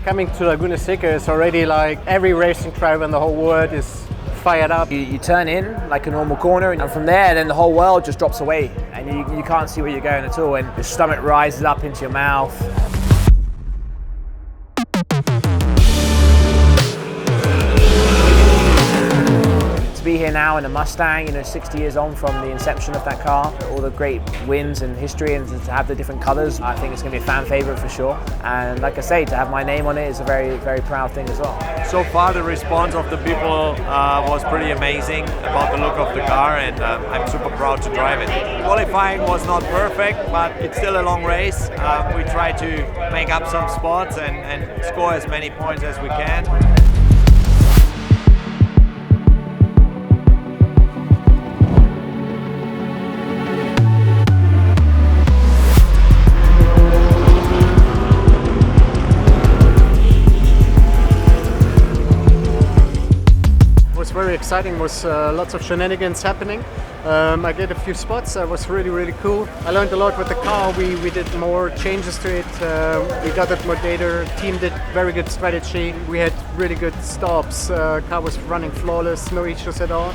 Coming to Laguna Seca is already like every racing driver in the whole world is fired up. You turn in like a normal corner, and from there then the whole world just drops away and you can't see where you're going at all, and your stomach rises up into your mouth. To be here now in a Mustang, 60 years on from the inception of that car, all the great wins and history, and to have the different colours, I think it's going to be a fan favourite for sure. And like I say, to have my name on it is a very, very proud thing as well. So far the response of the people was pretty amazing about the look of the car, and I'm super proud to drive it. Qualifying was not perfect, but it's still a long race. We try to make up some spots and score as many points as we can. Very exciting, was lots of shenanigans happening. I did a few spots, that was really cool. I learned a lot with the car, we did more changes to it, we got it more data, team did very good strategy, we had really good stops, car was running flawless, no issues at all.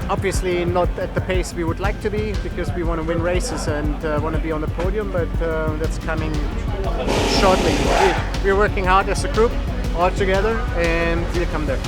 Obviously not at the pace we would like to be, because we want to win races and want to be on the podium, but that's coming shortly. We're working hard as a group, all together, and we'll come there.